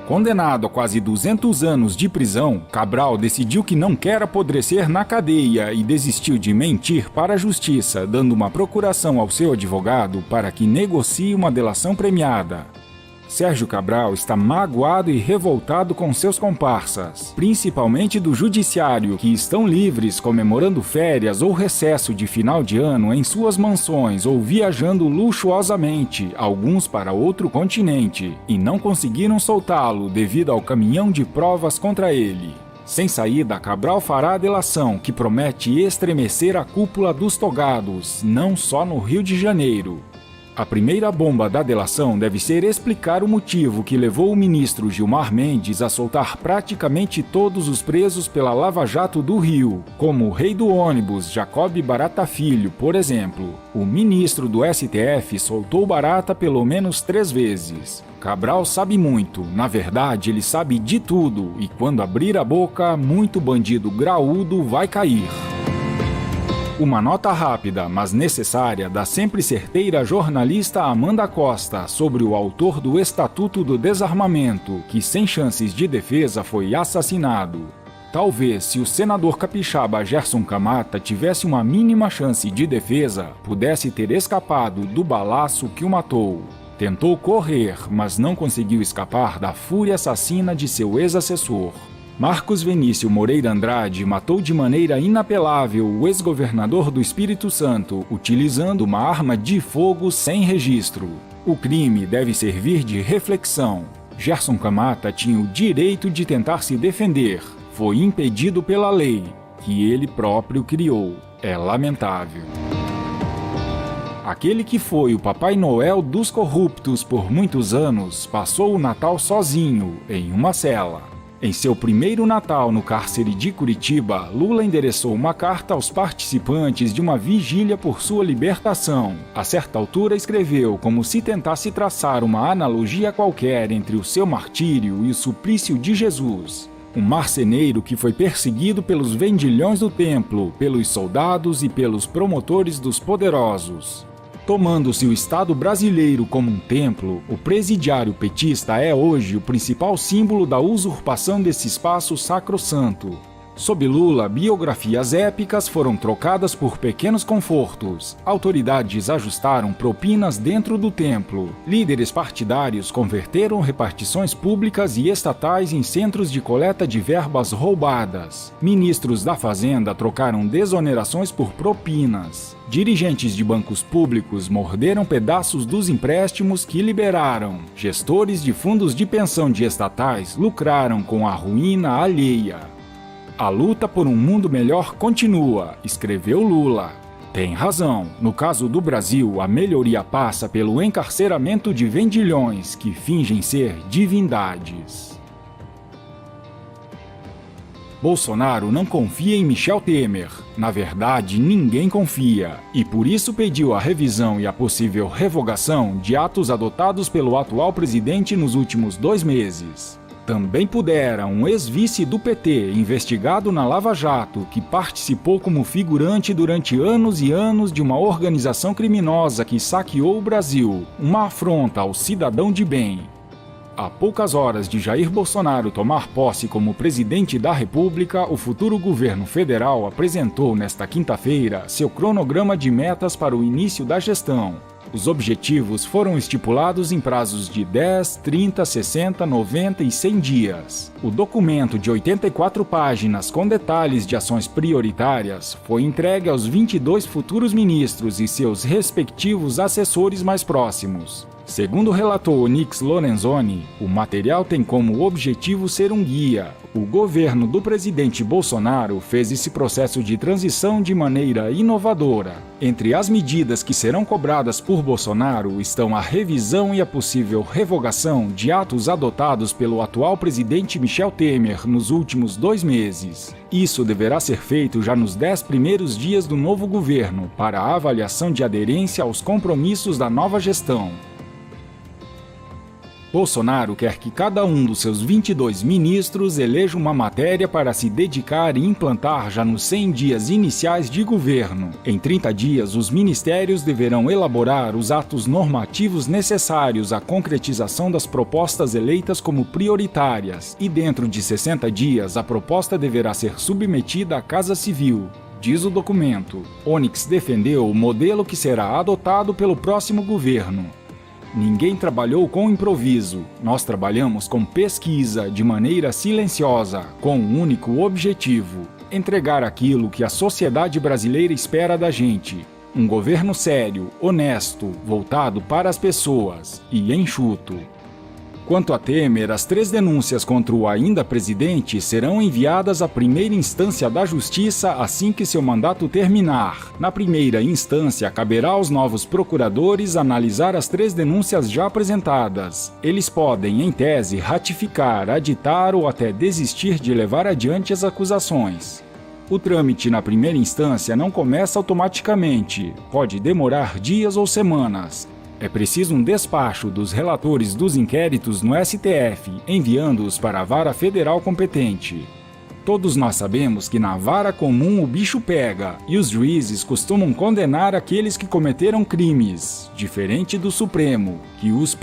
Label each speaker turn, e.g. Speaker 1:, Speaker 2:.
Speaker 1: Condenado a quase 200 anos de prisão, Cabral decidiu que não quer apodrecer na cadeia e desistiu de mentir para a justiça, dando uma procuração ao seu advogado para que negocie uma delação premiada. Sérgio Cabral está magoado e revoltado com seus comparsas, principalmente do judiciário, que estão livres comemorando férias ou recesso de final de ano em suas mansões ou viajando luxuosamente, alguns para outro continente, e não conseguiram soltá-lo devido ao caminhão de provas contra ele. Sem saída, Cabral fará a delação que promete estremecer a cúpula dos togados, não só no Rio de Janeiro. A primeira bomba da delação deve ser explicar o motivo que levou o ministro Gilmar Mendes a soltar praticamente todos os presos pela Lava Jato do Rio, como o rei do ônibus, Jacob Barata Filho, por exemplo. O ministro do STF soltou Barata pelo menos 3 vezes. Cabral sabe muito, na verdade ele sabe de tudo, e quando abrir a boca, muito bandido graúdo vai cair. Uma nota rápida, mas necessária, da sempre certeira jornalista Amanda Costa sobre o autor do Estatuto do Desarmamento, que sem chances de defesa foi assassinado. Talvez, se o senador capixaba Gerson Camata tivesse uma mínima chance de defesa, pudesse ter escapado do balaço que o matou. Tentou correr, mas não conseguiu escapar da fúria assassina de seu ex-assessor. Marcos Venício Moreira Andrade matou de maneira inapelável o ex-governador do Espírito Santo, utilizando uma arma de fogo sem registro. O crime deve servir de reflexão. Gerson Camata tinha o direito de tentar se defender. Foi impedido pela lei, que ele próprio criou. É lamentável. Aquele que foi o Papai Noel dos corruptos por muitos anos, passou o Natal sozinho, em uma cela. Em seu primeiro Natal no cárcere de Curitiba, Lula endereçou uma carta aos participantes de uma vigília por sua libertação. A certa altura escreveu como se tentasse traçar uma analogia qualquer entre o seu martírio e o suplício de Jesus. Um marceneiro que foi perseguido pelos vendilhões do templo, pelos soldados e pelos promotores dos poderosos. Tomando-se o Estado brasileiro como um templo, o presidiário petista é hoje o principal símbolo da usurpação desse espaço sacrossanto. Sob Lula, biografias épicas foram trocadas por pequenos confortos. Autoridades ajustaram propinas dentro do templo. Líderes partidários converteram repartições públicas e estatais em centros de coleta de verbas roubadas. Ministros da Fazenda trocaram desonerações por propinas. Dirigentes de bancos públicos morderam pedaços dos empréstimos que liberaram. Gestores de fundos de pensão de estatais lucraram com a ruína alheia. A luta por um mundo melhor continua, escreveu Lula. Tem razão. No caso do Brasil, a melhoria passa pelo encarceramento de vendilhões que fingem ser divindades. Bolsonaro não confia em Michel Temer. Na verdade, ninguém confia, e por isso pediu a revisão e a possível revogação de atos adotados pelo atual presidente nos últimos 2 meses. Também pudera um ex-vice do PT, investigado na Lava Jato, que participou como figurante durante anos e anos de uma organização criminosa que saqueou o Brasil, uma afronta ao cidadão de bem. A poucas horas de Jair Bolsonaro tomar posse como presidente da República, o futuro governo federal apresentou nesta quinta-feira seu cronograma de metas para o início da gestão. Os objetivos foram estipulados em prazos de 10, 30, 60, 90 e 100 dias. O documento de 84 páginas com detalhes de ações prioritárias foi entregue aos 22 futuros ministros e seus respectivos assessores mais próximos. Segundo relatou Onyx Lorenzoni, o material tem como objetivo ser um guia. O governo do presidente Bolsonaro fez esse processo de transição de maneira inovadora. Entre as medidas que serão cobradas por Bolsonaro estão a revisão e a possível revogação de atos adotados pelo atual presidente Michel Temer nos últimos 2 meses. Isso deverá ser feito já nos 10 primeiros dias do novo governo, para a avaliação de aderência aos compromissos da nova gestão. Bolsonaro quer que cada um dos seus 22 ministros eleja uma matéria para se dedicar e implantar já nos 100 dias iniciais de governo. Em 30 dias, os ministérios deverão elaborar os atos normativos necessários à concretização das propostas eleitas como prioritárias, e dentro de 60 dias, a proposta deverá ser submetida à Casa Civil. Diz o documento. Onyx defendeu o modelo que será adotado pelo próximo governo. Ninguém trabalhou com improviso. Nós trabalhamos com pesquisa, de maneira silenciosa, com um único objetivo: entregar aquilo que a sociedade brasileira espera da gente. Um governo sério, honesto, voltado para as pessoas e enxuto. Quanto a Temer, as 3 denúncias contra o ainda presidente serão enviadas à primeira instância da Justiça assim que seu mandato terminar. Na primeira instância, caberá aos novos procuradores analisar as 3 denúncias já apresentadas. Eles podem, em tese, ratificar, aditar ou até desistir de levar adiante as acusações. O trâmite na primeira instância não começa automaticamente, pode demorar dias ou semanas. É preciso um despacho dos relatores dos inquéritos no STF, enviando-os para a vara federal competente. Todos nós sabemos que na vara comum o bicho pega, e os juízes costumam condenar aqueles que cometeram crimes, diferente do Supremo, que os